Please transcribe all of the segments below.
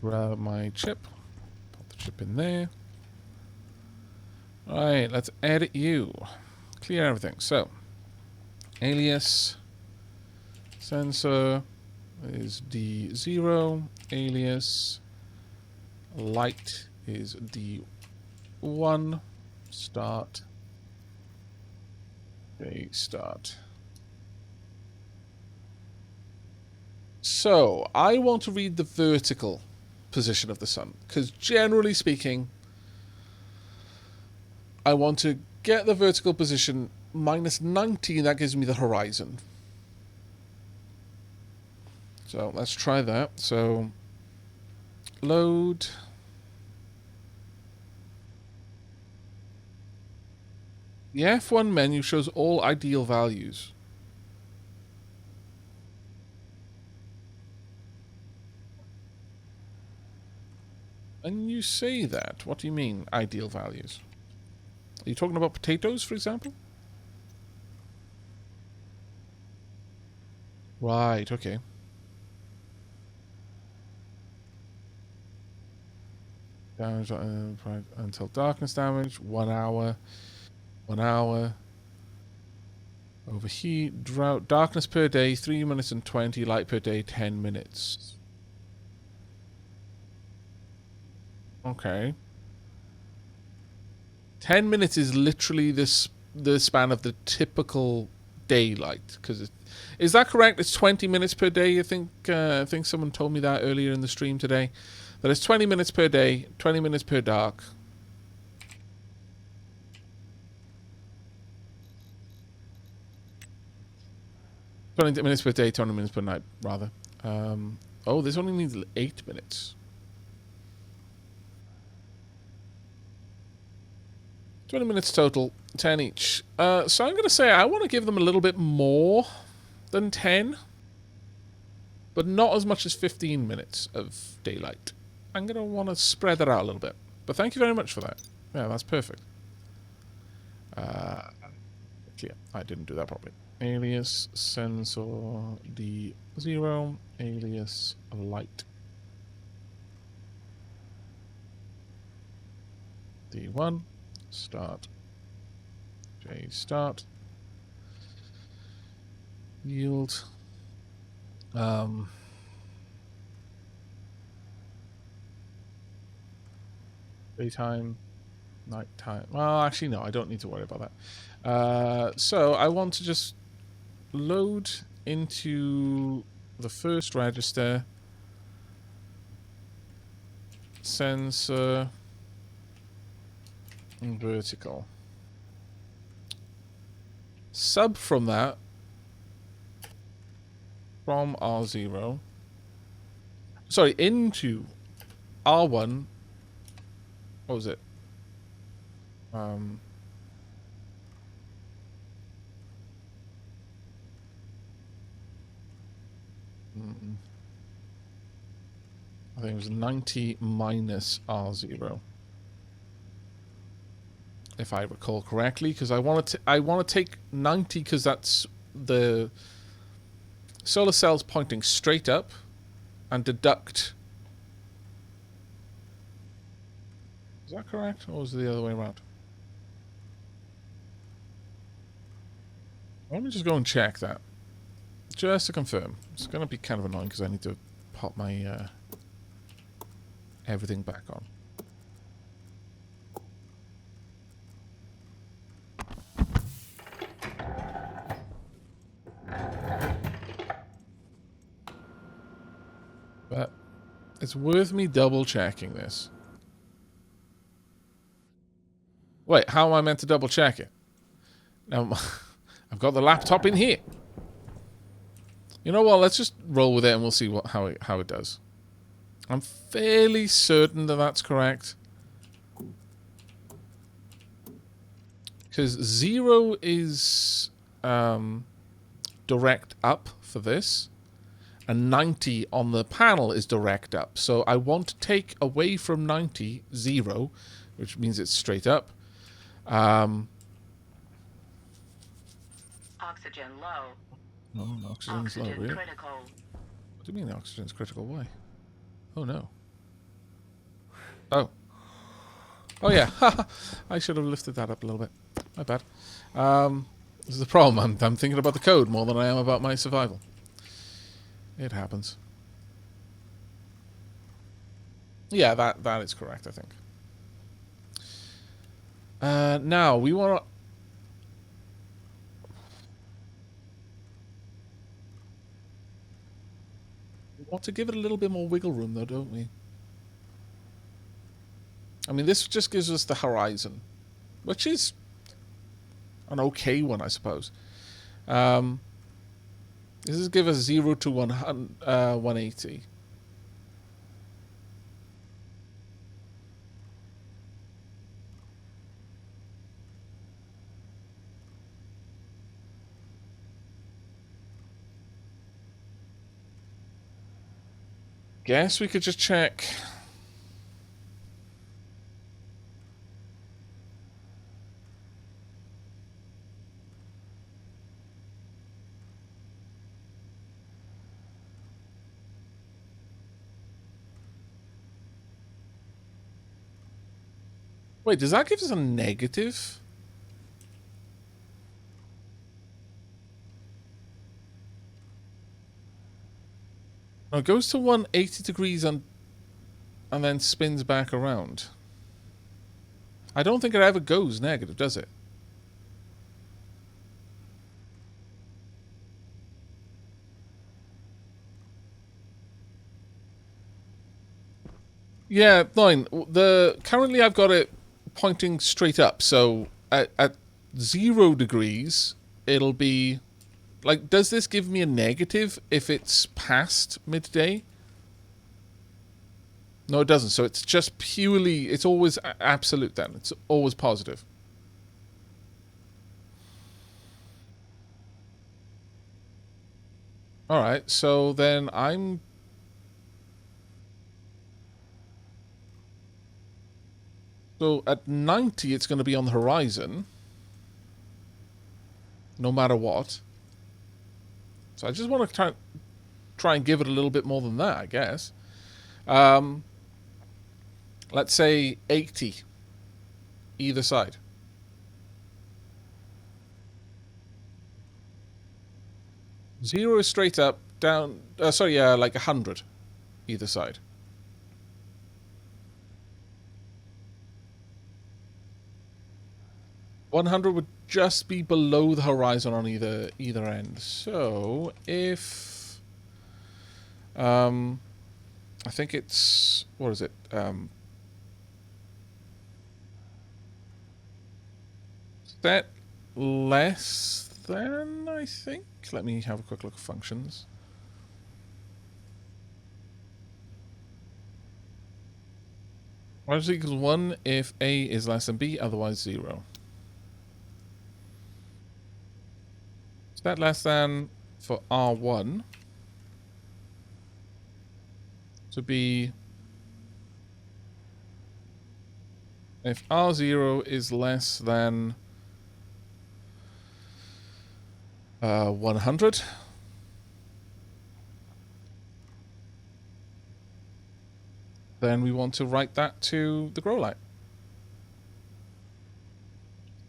Grab my chip. Put the chip in there. Alright, let's edit you. Clear everything. So, alias sensor is D0. Alias light is D1. Start. Okay, start. So, I want to read the vertical position of the sun, because generally speaking, I want to get the vertical position minus 90, and that gives me the horizon. So, let's try that. So, load. The F1 menu shows all ideal values. And you say that. What do you mean, ideal values? Are you talking about potatoes, for example? Right, okay. Damage until darkness damage, 1 hour. 1 hour. Overheat, drought, darkness per day, 3 minutes and 20, light per day, 10 minutes. Okay. 10 minutes is literally the span of the typical daylight. Is that correct? It's 20 minutes per day. I think someone told me that earlier in the stream today. That it's 20 minutes per day, 20 minutes per dark. 20 minutes per day, 20 minutes per night, rather. Oh, this only needs 8 minutes. 20 minutes total, 10 each. So I'm going to say I want to give them a little bit more than 10, but not as much as 15 minutes of daylight. I'm going to want to spread that out a little bit. But thank you very much for that. Yeah, that's perfect. Clear. I didn't do that properly. Alias sensor D0, alias light D1, start, J start, yield, daytime, nighttime. Well, actually, no, I don't need to worry about that. So I want to just load into the first register sensor vertical. Sub from that from R0. Sorry, into R1. What was it? I think it was 90 minus R0. If I recall correctly, because I want to take 90 because that's the solar cells pointing straight up, and deduct. Is that correct, or was it the other way around? Let me just go and check that, just to confirm. It's going to be kind of annoying because I need to pop my everything back on. But it's worth me double checking this. Wait, how am I meant to double check it? Now, I've got the laptop in here. You know what? Let's just roll with it and we'll see how it does. I'm fairly certain that that's correct. Because 0 is direct up for this, and 90 on the panel is direct up. So I want to take away from 90, 0, which means it's straight up. Oxygen low. No, oxygen's low, really? Critical. What do you mean oxygen's critical? Why? Oh no. Oh. Oh, yeah. I should have lifted that up a little bit. My bad. This is the problem. I'm thinking about the code more than I am about my survival. It happens. Yeah, that is correct, I think. Now, we want to... We want to give it a little bit more wiggle room, though, don't we? I mean, this just gives us the horizon, which is an okay one, I suppose. This is give us 0 to 180. Guess we could just check. Wait, does that give us a negative? No, it goes to 180 degrees and then spins back around. I don't think it ever goes negative, does it? Yeah, fine. Currently I've got it pointing straight up, so at 0 degrees it'll be like, does this give me a negative if it's past midday? No, it doesn't. So it's just purely, it's always absolute then. It's always positive. All right, so then So at 90, it's going to be on the horizon, no matter what. So I just want to try and give it a little bit more than that, I guess. Let's say 80, either side. Zero is straight up, down. Like 100, either side. $100 would just be below the horizon on either end. So if I think it's, what is it? Set less than, I think. Let me have a quick look at functions. Y equals 1 if A is less than B, otherwise 0. Set less than for R1 to be if R0 is less than 100. Then we want to write that to the grow light.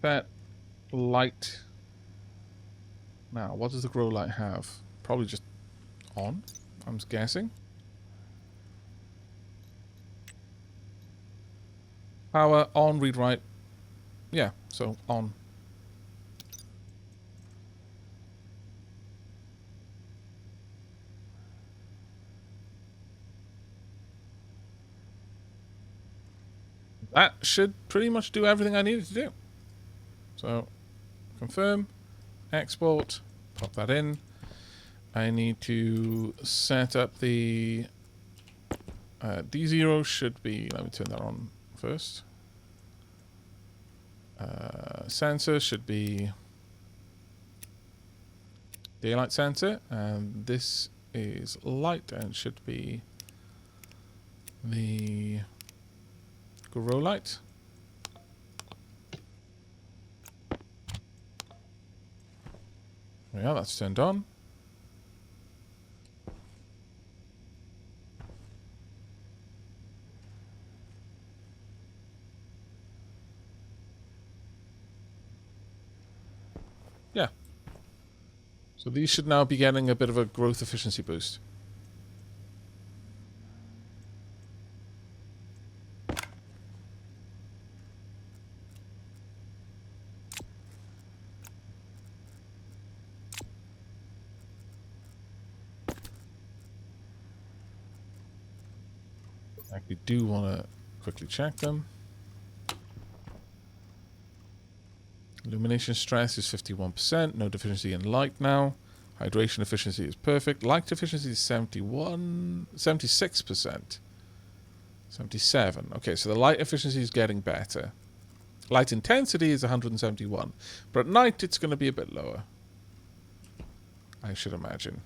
That light. Now, what does the grow light have? Probably just on, I'm guessing. Power on, read write. Yeah, so on. That should pretty much do everything I needed to do. So, confirm, export, pop that in. I need to set up the D0 should be, let me turn that on first. Sensor should be daylight sensor, and this is light and should be the grow light. Yeah, that's turned on. So these should now be getting a bit of a growth efficiency boost. We do want to quickly check them. Illumination stress is 51%. No deficiency in light now. Hydration efficiency is perfect. Light efficiency is 76%. 77. Okay, so the light efficiency is getting better. Light intensity is 171. But at night, it's going to be a bit lower, I should imagine.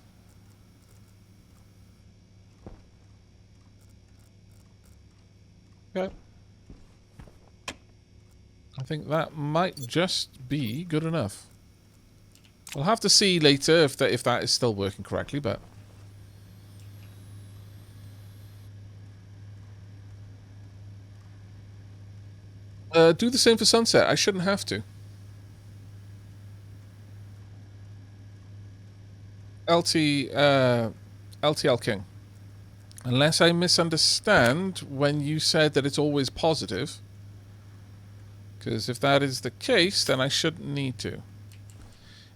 Okay. I think that might just be good enough. We'll have to see later if that is still working correctly, but... do the same for sunset. I shouldn't have to. LTL King. Unless I misunderstand when you said that it's always positive. Because if that is the case, then I shouldn't need to.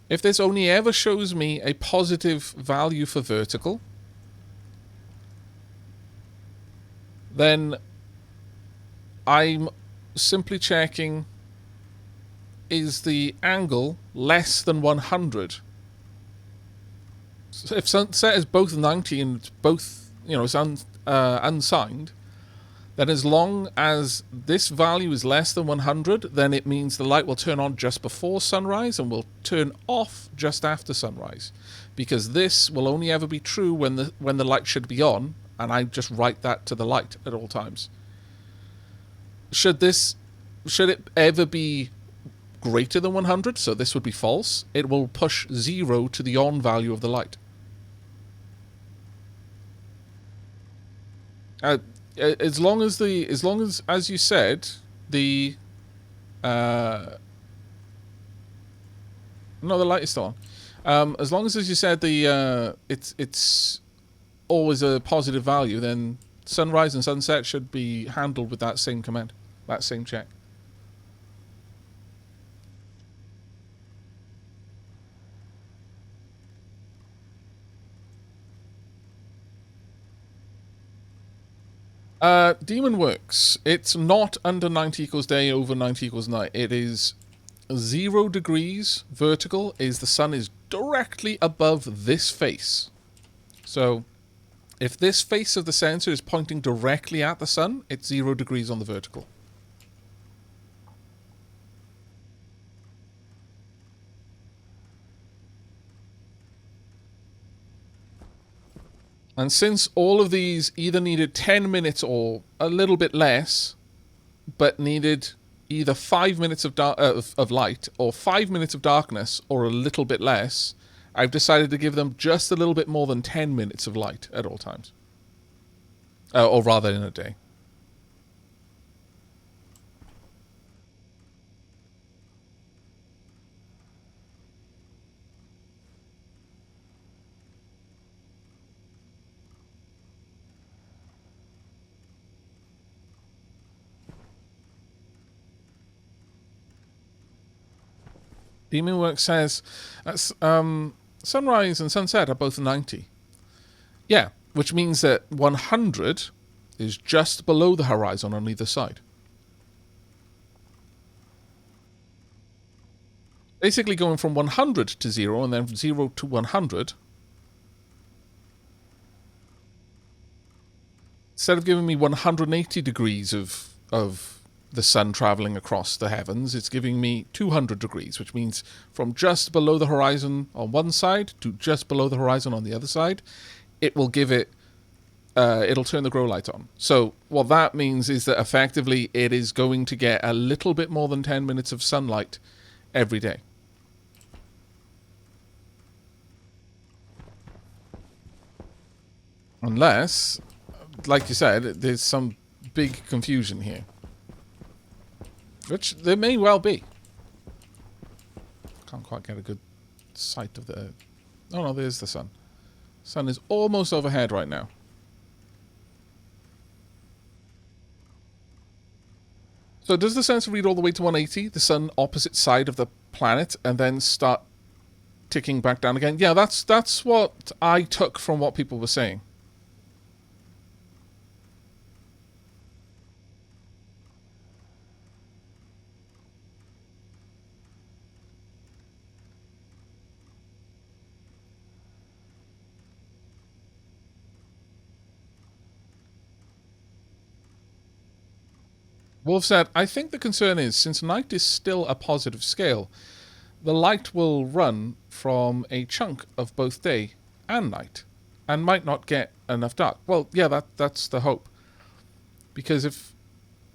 If this only ever shows me a positive value for vertical, then I'm simply checking, is the angle less than 100? So if sunset is both 90 and it's both, it's unsigned, then as long as this value is less than 100, then it means the light will turn on just before sunrise and will turn off just after sunrise. Because this will only ever be true when the light should be on, and I just write that to the light at all times. Should it ever be greater than 100, so this would be false, it will push 0 to the on value of the light. As long as you said, the no, the light is still on. As long as you said, it's always a positive value, then sunrise and sunset should be handled with that same command, that same check. Demon works. It's not under 90 equals day over 90 equals night. It is 0 degrees vertical. The sun is directly above this face. So if this face of the sensor is pointing directly at the sun, it's 0 degrees on the vertical. And since all of these either needed 10 minutes or a little bit less, but needed either 5 minutes of light or 5 minutes of darkness or a little bit less, I've decided to give them just a little bit more than 10 minutes of light at all times. Or rather in a day. Demon Work says sunrise and sunset are both 90. Yeah, which means that 100 is just below the horizon on either side. Basically going from 100 to 0 and then from 0 to 100. Instead of giving me 180 degrees of the sun traveling across the heavens, it's giving me 200 degrees, which means from just below the horizon on one side to just below the horizon on the other side, it will give it, it'll turn the grow light on. So what that means is that effectively it is going to get a little bit more than 10 minutes of sunlight every day. Unless, like you said, there's some big confusion here. Which there may well be. Can't quite get a good sight of the Oh no, there's the sun. Sun is almost overhead right now. So does the sensor read all the way to 180, the sun opposite side of the planet, and then start ticking back down again? Yeah, that's what I took from what people were saying. Wolf said, I think the concern is, since night is still a positive scale, the light will run from a chunk of both day and night, and might not get enough dark. Well, yeah, that's the hope. Because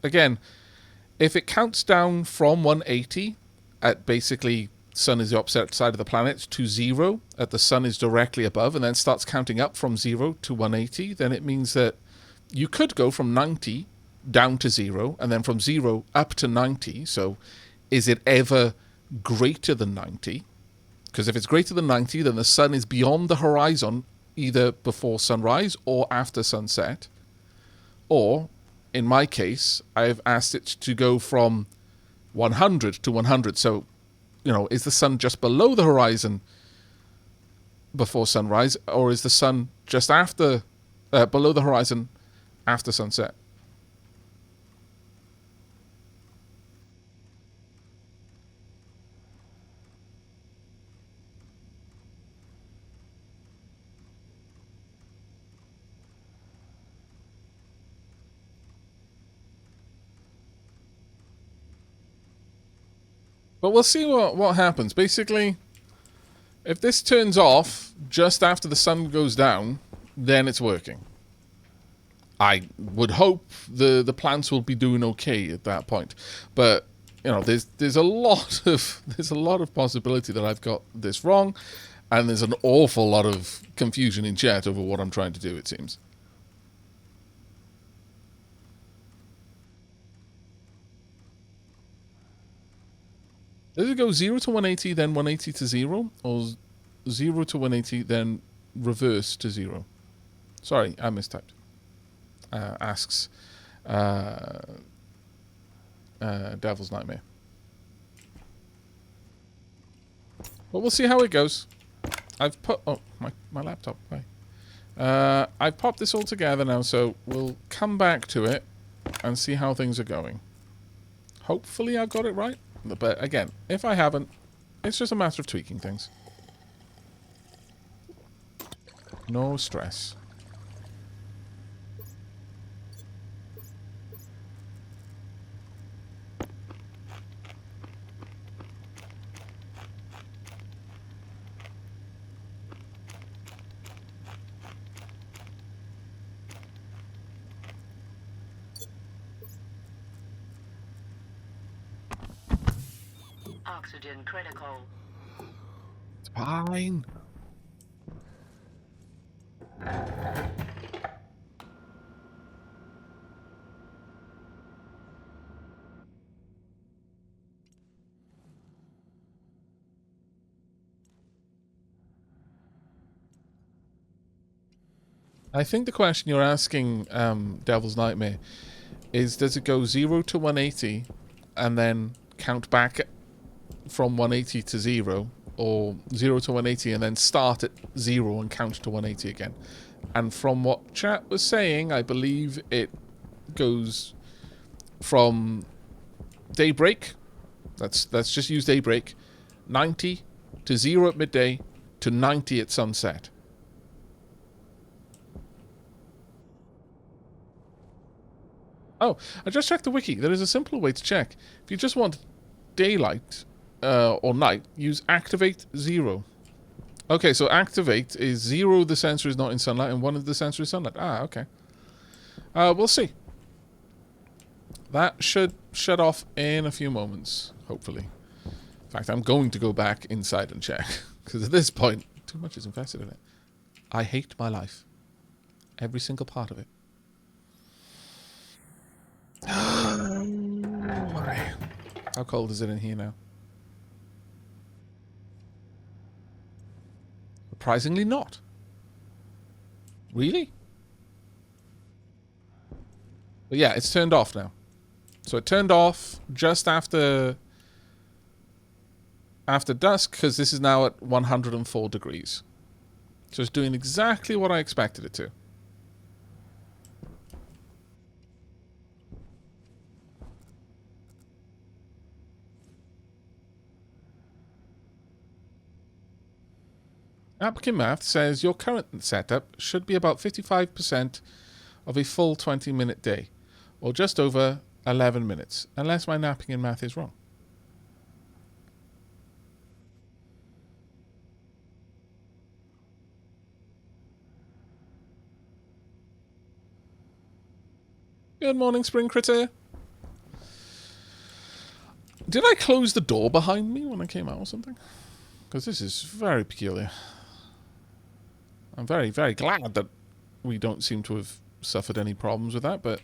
again, if it counts down from 180 at basically sun is the opposite side of the planet to 0 at the sun is directly above, and then starts counting up from 0 to 180, then it means that you could go from 90 down to 0, and then from 0 up to 90. So is it ever greater than 90? Because if it's greater than 90, then the sun is beyond the horizon either before sunrise or after sunset. Or, in my case, I've asked it to go from 100 to 100. So, is the sun just below the horizon before sunrise, or is the sun just after, below the horizon after sunset? But we'll see what happens. Basically, if this turns off just after the sun goes down, then it's working. I would hope the plants will be doing okay at that point. But there's a lot of possibility that I've got this wrong, and there's an awful lot of confusion in chat over what I'm trying to do, it seems. Does it go 0 to 180, then 180 to 0? Or 0 to 180, then reverse to 0? Sorry, I mistyped. Asks Devil's Nightmare. But we'll see how it goes. I've put... Oh, my laptop. Bye. I've popped this all together now, so we'll come back to it and see how things are going. Hopefully I got it right. But again, if I haven't, it's just a matter of tweaking things. No stress. Oxygen critical. It's fine. I think the question you're asking, Devil's Nightmare, is does it go 0 to 180 and then count back from 180 to 0, or 0 to 180 and then start at 0 and count to 180 again? And from what chat was saying, I believe it goes from daybreak, let's just use daybreak, 90 to 0 at midday to 90 at sunset. Oh, I just checked the wiki. There is a simpler way to check. If you just want daylight or night, use activate 0. Okay, so activate is 0, the sensor is not in sunlight, and 1 of the sensor is sunlight. Ah, okay. We'll see. That should shut off in a few moments, hopefully. In fact, I'm going to go back inside and check, because at this point, too much is invested in it. I hate my life. Every single part of it. How cold is it in here now? Surprisingly not. Really? But yeah, it's turned off now. So it turned off just after dusk, because this is now at 104 degrees. So it's doing exactly what I expected it to. Applicant Math says your current setup should be about 55% of a full 20-minute day, or just over 11 minutes, unless my napping in math is wrong. Good morning, Spring Critter. Did I close the door behind me when I came out or something? Because this is very peculiar. I'm very, very glad that we don't seem to have suffered any problems with that, but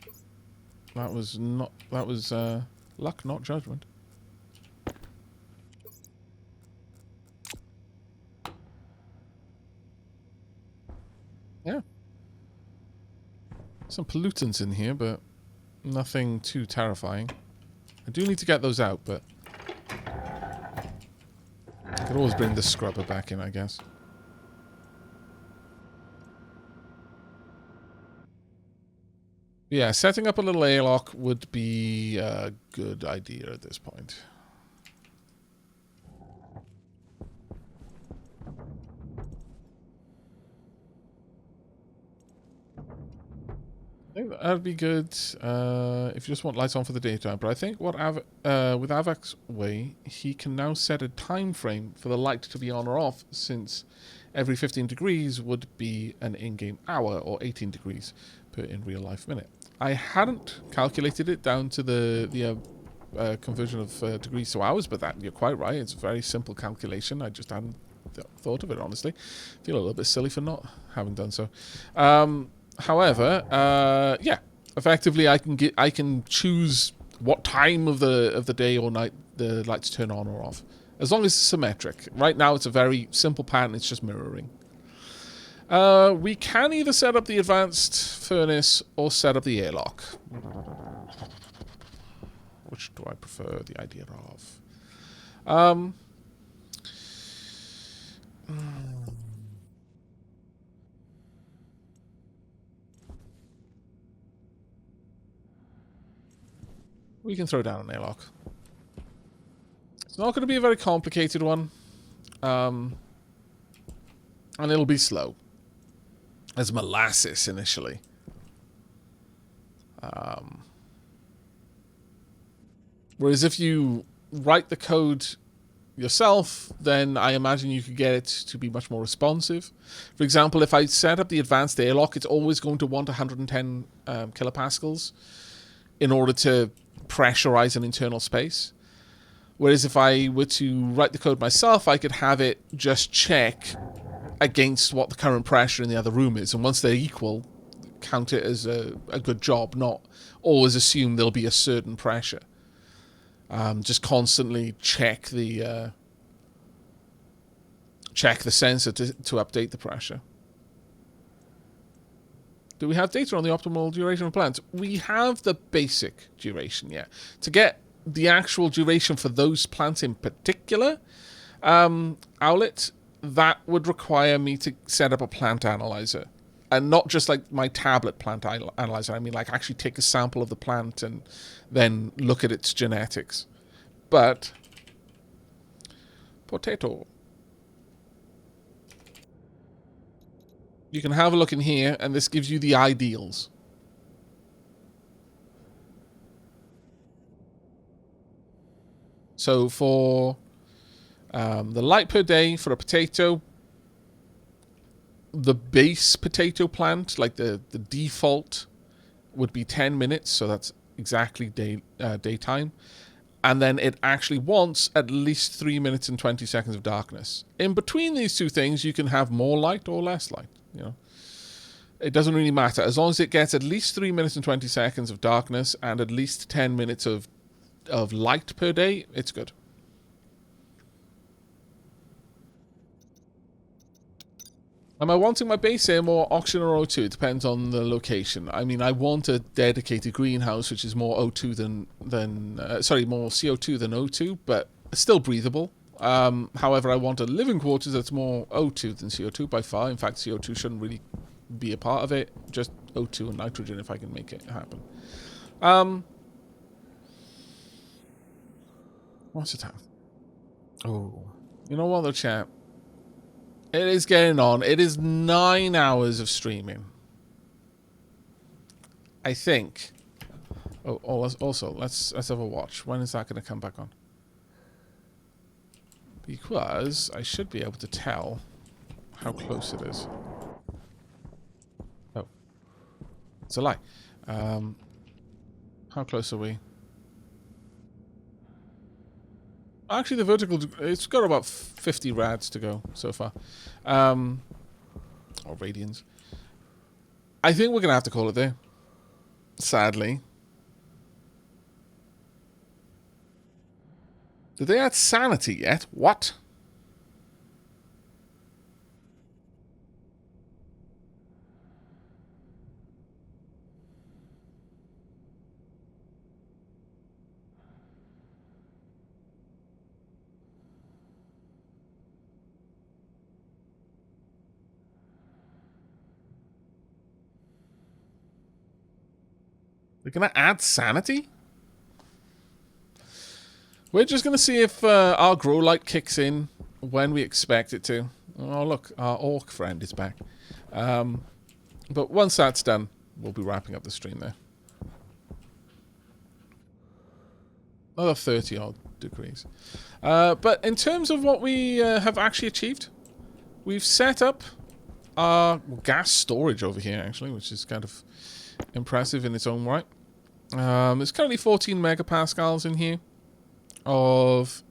that was luck, not judgment. Yeah. Some pollutants in here, but nothing too terrifying. I do need to get those out, but I could always bring the scrubber back in, I guess. Yeah, setting up a little airlock would be a good idea at this point. I think that'd be good if you just want lights on for the daytime. But I think what with Aavak's way, he can now set a time frame for the light to be on or off, since every 15 degrees would be an in-game hour, or 18 degrees per in real life minute. I hadn't calculated it down to the conversion of degrees to hours, but that you're quite right. It's a very simple calculation. I just hadn't thought of it, honestly. I feel a little bit silly for not having done so. However, yeah, effectively I can choose what time of the day or night the lights turn on or off, as long as it's symmetric. Right now it's a very simple pattern. It's just mirroring. We can either set up the advanced furnace or set up the airlock. Which do I prefer the idea of? We can throw down an airlock. It's not going to be a very complicated one. And it'll be slow. As molasses initially. Whereas if you write the code yourself, then I imagine you could get it to be much more responsive. For example, if I set up the advanced airlock, it's always going to want 110 kilopascals in order to pressurize an internal space. Whereas if I were to write the code myself, I could have it just check against what the current pressure in the other room is, and once they're equal, count it as a good job, not always assume there'll be a certain pressure. Just constantly check the sensor to update the pressure. Do we have data on the optimal duration of plants? We have the basic duration, yeah. To get the actual duration for those plants in particular, Owlet, that would require me to set up a plant analyzer. And not just like my tablet plant analyzer. I mean, like actually take a sample of the plant and then look at its genetics. But potato. You can have a look in here, and this gives you the ideals. So for the light per day for a potato, the base potato plant, like the default, would be 10 minutes, so that's exactly daytime. And then it actually wants at least 3 minutes and 20 seconds of darkness. In between these two things, you can have more light or less light. You know, it doesn't really matter. As long as it gets at least 3 minutes and 20 seconds of darkness and at least 10 minutes of light per day, it's good. Am I wanting my base air more oxygen or O2? It depends on the location. I mean, I want a dedicated greenhouse, which is more O2 more CO2 than O2, but still breathable. However, I want a living quarters that's more O2 than CO2 by far. In fact, CO2 shouldn't really be a part of it. Just O2 and nitrogen if I can make it happen. What's the time? Oh, you know what though, chat? It is getting on. It is 9 hours of streaming. I think. Oh, also, let's have a watch. When is that going to come back on? Because I should be able to tell how close it is. Oh. It's a lie. How close are we? Actually, the vertical, it's got about 50 rads to go so far. Or radians. I think we're going to have to call it there. Sadly. Did they add sanity yet? What? They're going to add sanity? We're just going to see if our grow light kicks in when we expect it to. Oh, look, our orc friend is back. But once that's done, we'll be wrapping up the stream there. Another 30-odd degrees. But in terms of what we have actually achieved, we've set up our gas storage over here, actually, which is kind of impressive in its own right. There's currently 14 megapascals in here of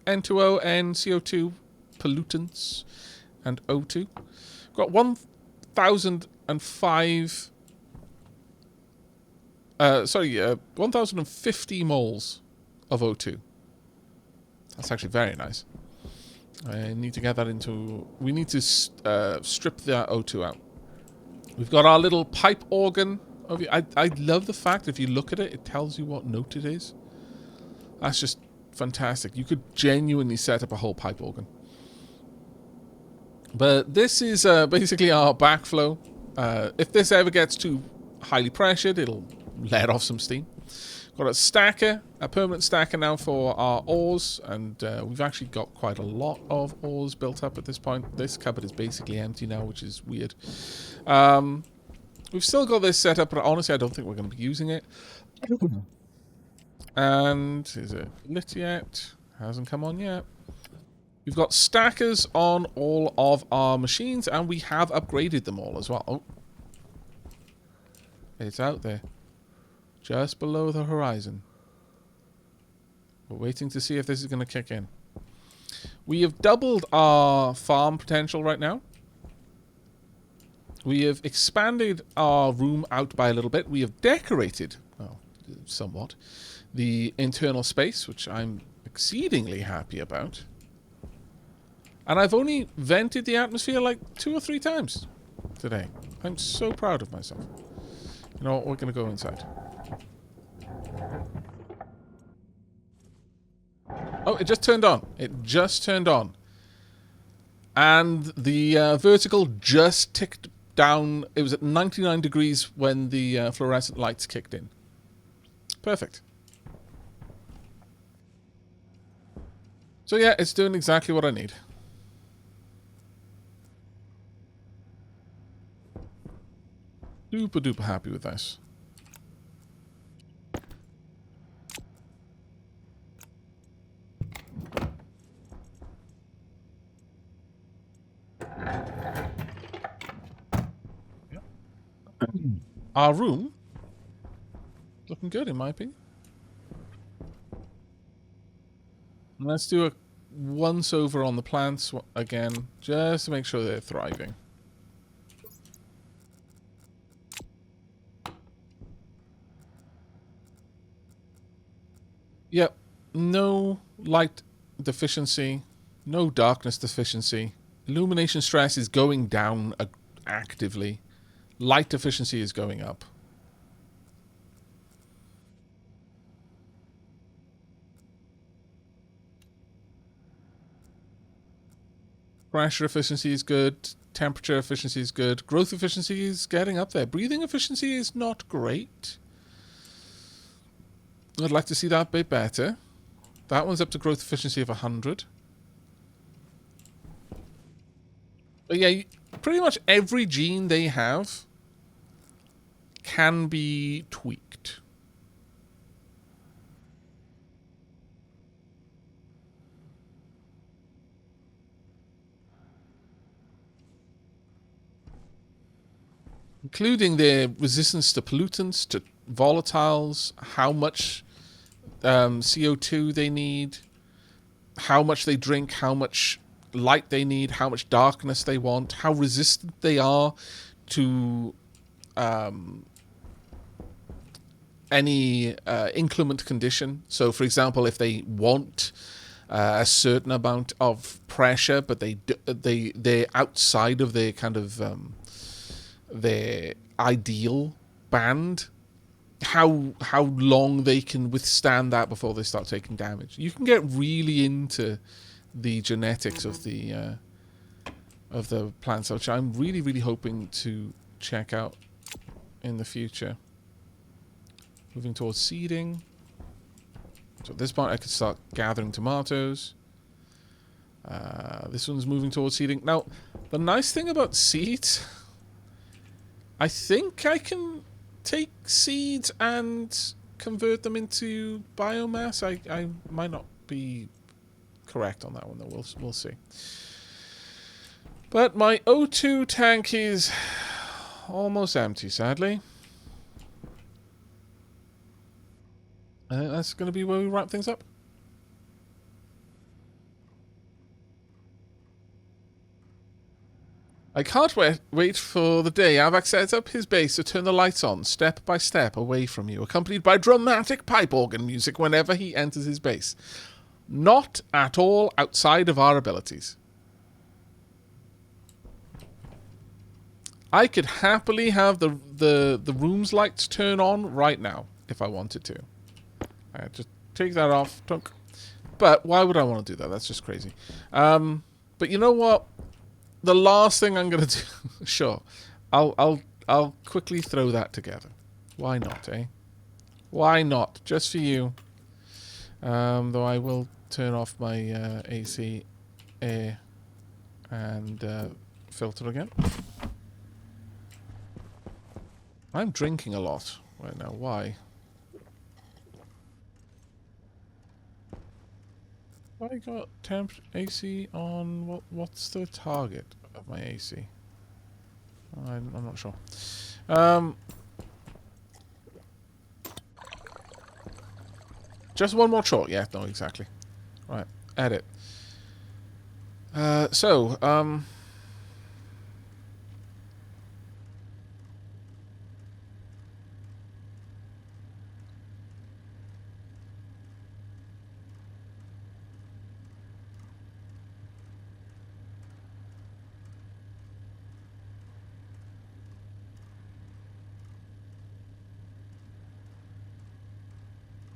N2O and CO2 pollutants and O2. Got 1,005 1,050 moles of O2. That's actually very nice. I need to get that into... We need to strip the O2 out. We've got our little pipe organ. I love the fact if you look at it, it tells you what note it is. That's just fantastic. You could genuinely set up a whole pipe organ. But this is basically our backflow. If this ever gets too highly pressured, it'll let off some steam. Got a stacker, a permanent stacker now for our ores, and we've actually got quite a lot of ores built up at this point. This cupboard is basically empty now, which is weird. We've still got this set up, but honestly, I don't think we're going to be using it. And is it lit yet? Hasn't come on yet. We've got stackers on all of our machines, and we have upgraded them all as well. Oh. It's out there. Just below the horizon. We're waiting to see if this is going to kick in. We have doubled our farm potential right now. We have expanded our room out by a little bit. We have decorated, well, somewhat, the internal space, which I'm exceedingly happy about. And I've only vented the atmosphere like 2 or 3 times today. I'm so proud of myself. You know what? We're going to go inside. Oh, it just turned on. It just turned on. And the vertical just ticked down. It was at 99 degrees when the fluorescent lights kicked in. Perfect. So yeah, it's doing exactly what I need. Super duper happy with this. Our room, looking good in my opinion. And let's do a once over on the plants again, just to make sure they're thriving. Yep, no light deficiency, no darkness deficiency. Illumination stress is going down actively. Light efficiency is going up. Pressure efficiency is good. Temperature efficiency is good. Growth efficiency is getting up there. Breathing efficiency is not great. I'd like to see that a bit better. That one's up to growth efficiency of 100. But yeah, pretty much every gene they have can be tweaked. Including their resistance to pollutants, to volatiles, how much CO2 they need, how much they drink, how much light they need, how much darkness they want, how resistant they are to any inclement condition. So, for example, if they want a certain amount of pressure, but they're outside of their kind of their ideal band, how long they can withstand that before they start taking damage. You can get really into the genetics of the plants, which I'm really, really hoping to check out in the future. Moving towards seeding. So at this point I could start gathering tomatoes. This one's moving towards seeding. Now, the nice thing about seeds, I think I can take seeds and convert them into biomass. I might not be correct on that one, though. We'll see. But my O2 tank is almost empty, sadly. I think that's going to be where we wrap things up. I can't wait for the day Aavak sets up his base to turn the lights on, step by step, away from you, accompanied by dramatic pipe organ music whenever he enters his base. Not at all outside of our abilities. I could happily have the room's lights turn on right now, if I wanted to. Just take that off. But why would I want to do that? That's just crazy. But you know what? The last thing I'm gonna do, sure, I'll quickly throw that together. Why not, eh? Why not? Just for you. Though I will turn off my AC, air, and filter again. I'm drinking a lot right now. Why? I got temp AC on. What's the target of my AC? I'm not sure. Just one more short. Yeah, no, exactly. Right, edit.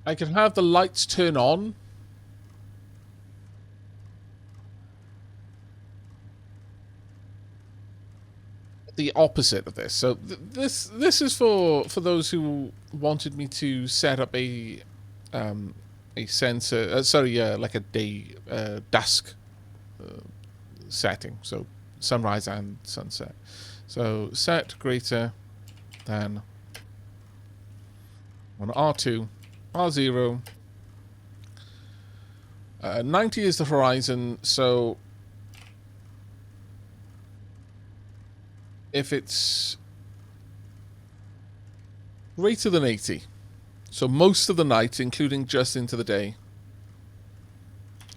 I can have the lights turn on. The opposite of this. So this is for those who wanted me to set up a sensor. Like a day dusk setting. So sunrise and sunset. So set greater than on R2. R0. 90 is the horizon, so if it's greater than 80, so most of the night, including just into the day,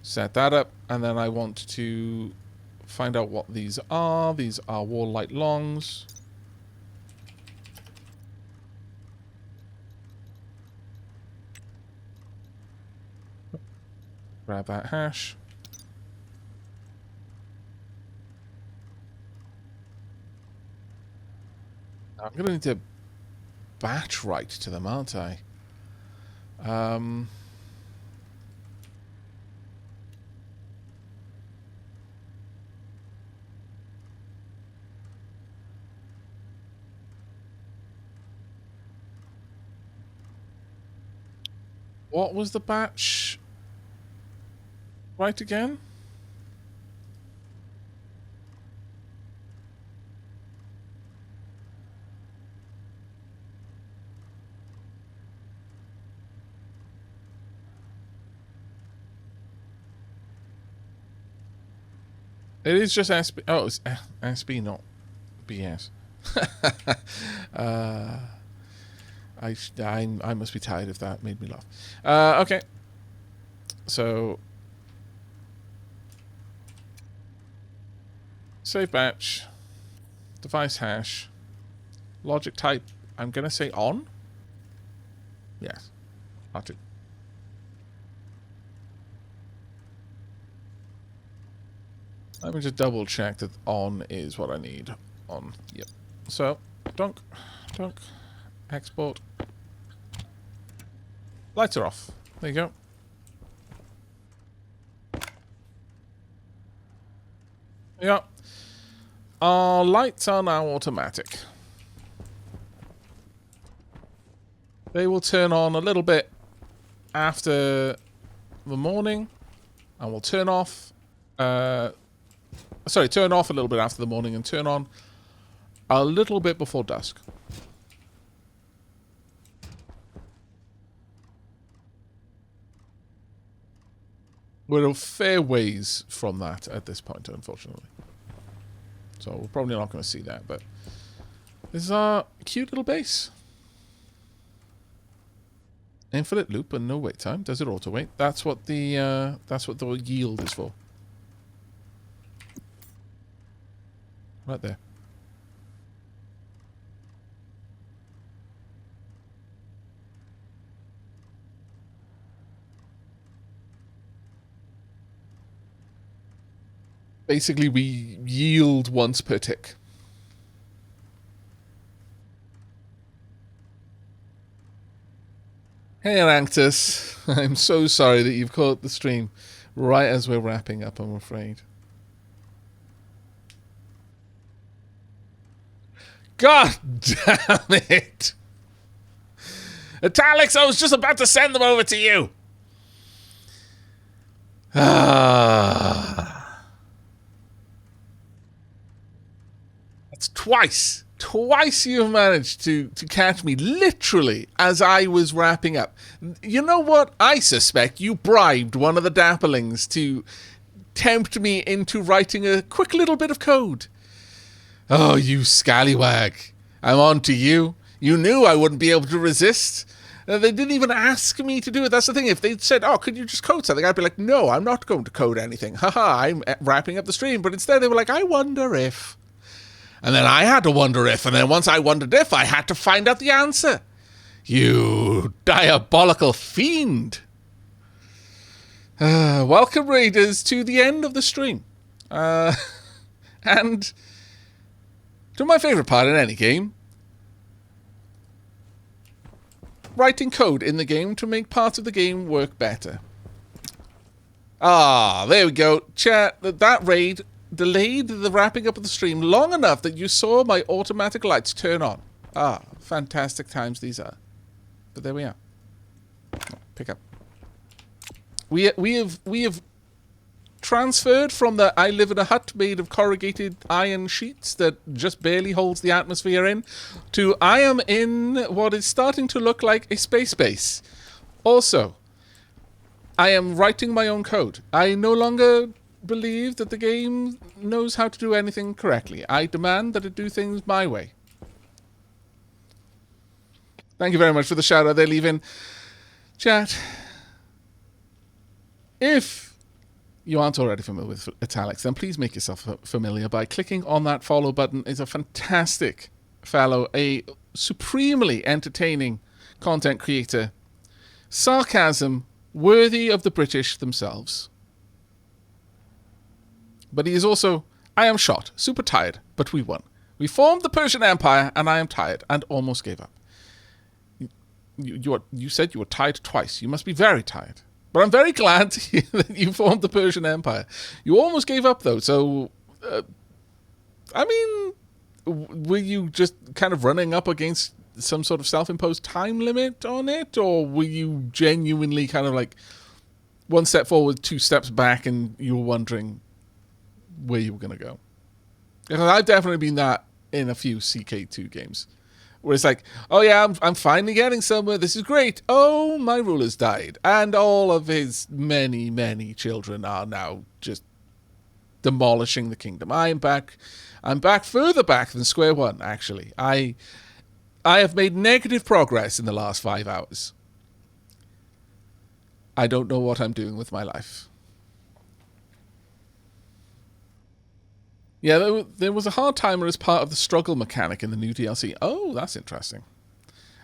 set that up, and then I want to find out what these are. These are wall light longs. Grab that hash. I'm going to need to batch write to them, aren't I? What was the batch write again? It is just SB. Oh, it's SB, not BS. I must be tired if that made me laugh. Okay. So, save batch, device hash, logic type. I'm gonna say on. Yes, R2. Let me just double check that on is what I need. On, yep. So, dunk, export. Lights are off. There you go. Yeah. Our lights are now automatic. They will turn on a little bit after the morning, and will turn off. Sorry, turn off a little bit after the morning and turn on a little bit before dusk. We're a fair ways from that at this point, unfortunately. So we're probably not going to see that, but this is our cute little base. Infinite loop and no wait time. Does it auto wait? That's what the yield is for. Right there. Basically, we yield once per tick. Hey, Anctus. I'm so sorry that you've caught the stream right as we're wrapping up, I'm afraid. God damn it! Italics, I was just about to send them over to you! That's twice. Twice you've managed to catch me, literally, as I was wrapping up. You know what? I suspect you bribed one of the dapplings to tempt me into writing a quick little bit of code. Oh, you scallywag. I'm on to you. You knew I wouldn't be able to resist. They didn't even ask me to do it. That's the thing. If they'd said, oh, could you just code something? I'd be like, no, I'm not going to code anything. Haha, I'm wrapping up the stream. But instead they were like, I wonder if. And then I had to wonder if. And then once I wondered if, I had to find out the answer. You diabolical fiend. Welcome, Raiders, to the end of the stream. And to my favourite part in any game, writing code in the game to make parts of the game work better. Ah, there we go. Chat, that raid delayed the wrapping up of the stream long enough that you saw my automatic lights turn on. Ah, fantastic times these are. But there we are. Pick up. We have transferred from the I live in a hut made of corrugated iron sheets that just barely holds the atmosphere in to I am in what is starting to look like a space base. Also, I am writing my own code. I no longer believe that the game knows how to do anything correctly. I demand that it do things my way. Thank you very much for the shout out there, leaving. Chat. If you aren't already familiar with Italics, then please make yourself familiar by clicking on that follow button. It's a fantastic fellow, a supremely entertaining content creator. Sarcasm worthy of the British themselves. But he is also, I am shot, super tired, but we won. We formed the Persian Empire, and I am tired, and almost gave up. You said you were tired twice. You must be very tired. But I'm very glad to hear that you formed the Persian Empire. You almost gave up, though, so... I mean, were you just kind of running up against some sort of self-imposed time limit on it? Or were you genuinely kind of like one step forward, two steps back, and you were wondering where you were going to go? Because I've definitely been that in a few CK2 games. Where it's like, oh yeah, I'm finally getting somewhere. This is great. Oh, my ruler's died. And all of his many, many children are now just demolishing the kingdom. I'm back further back than square one, actually. I have made negative progress in the last 5 hours. I don't know what I'm doing with my life. Yeah, there was a hard timer as part of the struggle mechanic in the new DLC. Oh, that's interesting.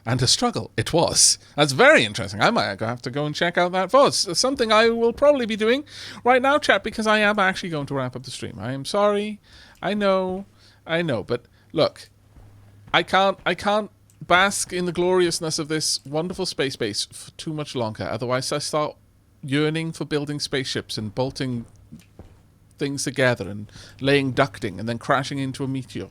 And a struggle, it was. That's very interesting. I might have to go and check out that VOD. Something I will probably be doing right now, chat, because I am actually going to wrap up the stream. I am sorry. I know. But look, I can't bask in the gloriousness of this wonderful space base for too much longer. Otherwise, I start yearning for building spaceships and bolting things together and laying ducting and then crashing into a meteor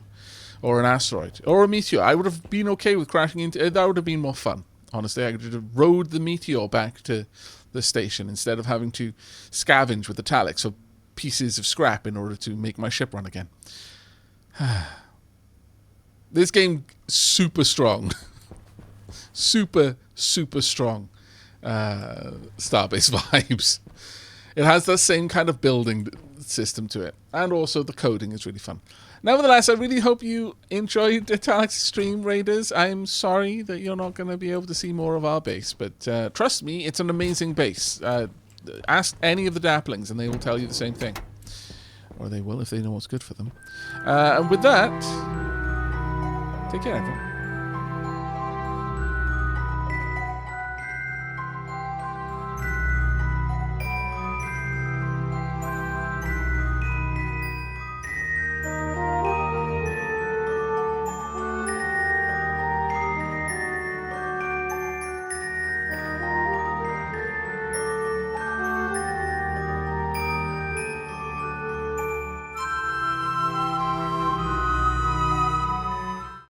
or an asteroid or a meteor. I would have been okay with crashing into that. Would have been more fun, honestly. I could have rode the meteor back to the station instead of having to scavenge with the Taliks for pieces of scrap in order to make my ship run again. This game, super strong. super strong Starbase vibes. It has that same kind of building system to it. And also the coding is really fun. Nevertheless, I really hope you enjoyed Italic's stream, Raiders. I'm sorry that you're not going to be able to see more of our base, but trust me, it's an amazing base. Ask any of the Dapplings and they will tell you the same thing. Or they will if they know what's good for them. And with that, take care, everyone.